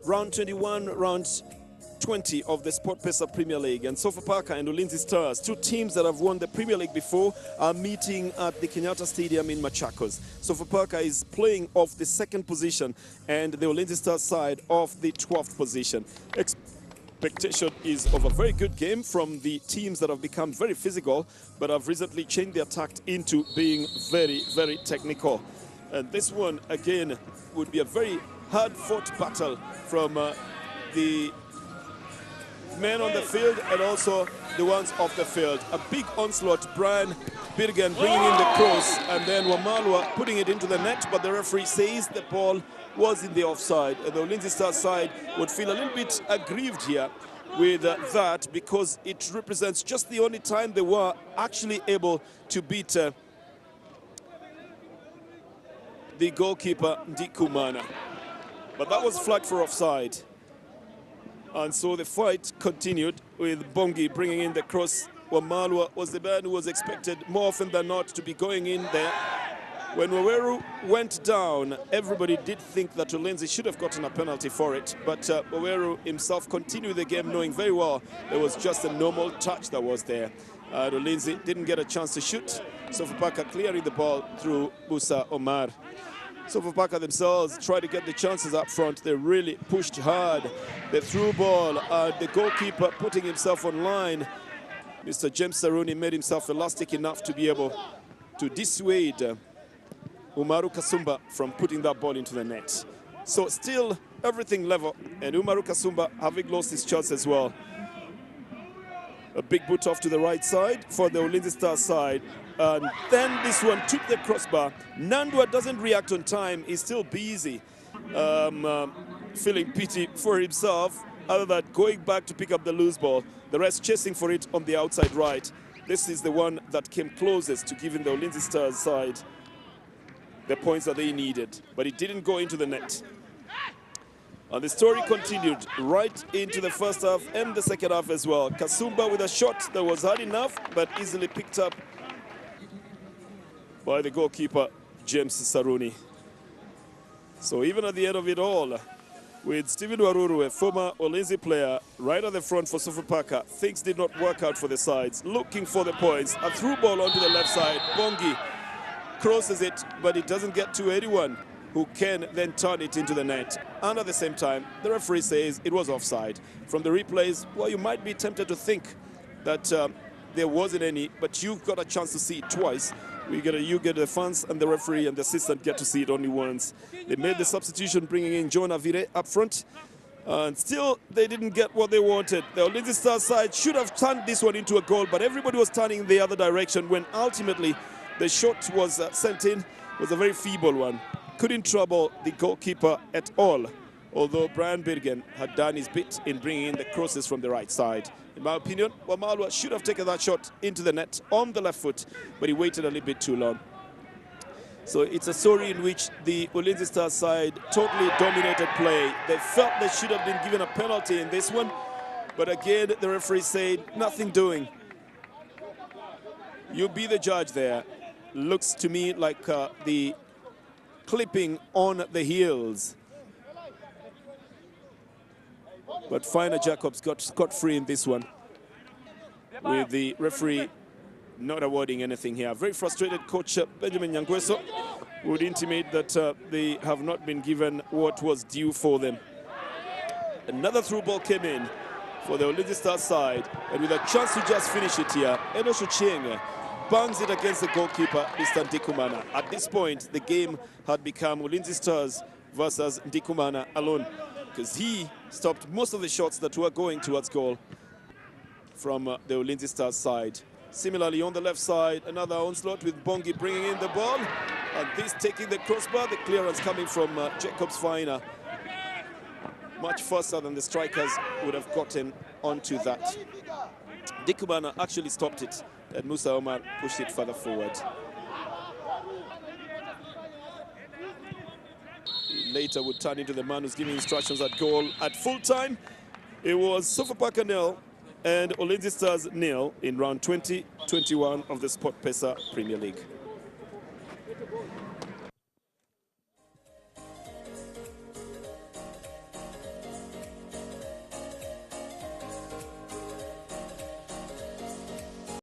round 21, round 20 of the SportPesa Premier League, and Sofapaka and Ulinzi Stars, two teams that have won the Premier League before, are meeting at the Kenyatta Stadium in Machakos. Sofapaka is playing off the second position and the Ulinzi Stars side off the 12th position. Expectation is of a very good game from the teams that have become very physical but have recently changed their tact into being very, very technical. And this one again would be a very hard-fought battle from the men on the field and also the ones off the field. A big onslaught, Brian Birgen bringing in the cross, and then Wamalwa putting it into the net, but the referee says the ball was in the offside. The Ulinzi Stars side would feel a little bit aggrieved here with that, because it represents just the only time they were actually able to beat the goalkeeper Ndikumana. But that was flagged for offside. And so the fight continued with Bongi bringing in the cross. Wamalwa was the man who was expected more often than not to be going in there. When Waweru went down, everybody did think that Ulinzi should have gotten a penalty for it. But Waweru himself continued the game knowing very well there was just a normal touch that was there. Ulinzi didn't get a chance to shoot. Sofapaka clearing the ball through Musa Omar. Sofapaka themselves tried to get the chances up front. They really pushed hard. The through ball, the goalkeeper putting himself on line. Mr. James Saruni made himself elastic enough to be able to dissuade Umaru Kasumba from putting that ball into the net. So still everything level, and Umaru Kasumba having lost his chance as well. A big boot off to the right side for the Ulinzi Stars side. And then this one took the crossbar. Nandwa doesn't react on time. He's still busy, feeling pity for himself, other than going back to pick up the loose ball. The rest chasing for it on the outside right. This is the one that came closest to giving the Ulinzi Stars side the points that they needed, but it didn't go into the net. And the story continued right into the first half and the second half as well. Kasumba with a shot that was hard enough, but easily picked up by the goalkeeper, James Saruni. So even at the end of it all, with Stephen Waruru, a former Ulinzi player, right at the front for Sofapaka, things did not work out for the sides. Looking for the points, a through ball onto the left side. Bongi crosses it, but it doesn't get to anyone who can then turn it into the net. And at the same time, the referee says it was offside. From the replays, well, you might be tempted to think that there wasn't any, but you've got a chance to see it twice. You get the fans and the referee and the assistant get to see it only once. They made the substitution, bringing in John Avire up front, and still they didn't get what they wanted. The Ulinzi Stars side should have turned this one into a goal, but everybody was turning the other direction when ultimately the shot was sent in. It was a very feeble one. Couldn't trouble the goalkeeper at all, although Brian Birgen had done his bit in bringing in the crosses from the right side. In my opinion, Wamalwa should have taken that shot into the net on the left foot, but he waited a little bit too long. So it's a story in which the Ulinzi Stars side totally dominated play. They felt they should have been given a penalty in this one, but again, the referee said, nothing doing. You be the judge there. Looks to me like the clipping on the heels. But Finer Jacobs got scot-free in this one, with the referee not awarding anything here. Very frustrated coach Benjamin Nyangweso would intimate that they have not been given what was due for them. Another through ball came in for the Ulinzi Stars side, and with a chance to just finish it here, Edo Shuchieng bangs it against the goalkeeper, Mr. Ndikumana. At this point, the game had become Ulinzi Stars versus Ndikumana alone, because he stopped most of the shots that were going towards goal from the Ulinzi Stars side. Similarly, on the left side, another onslaught with Bongi bringing in the ball, and this taking the crossbar, the clearance coming from Jacobs Finer. Much faster than the strikers would have gotten onto that. Ndikumana actually stopped it, and Musa Omar pushed it further forward. Later would turn into the man who's giving instructions at goal. At full time, it was Sofapaka 0 and Ulinzi Stars 0 in round 20-21 of the SportPesa Premier League.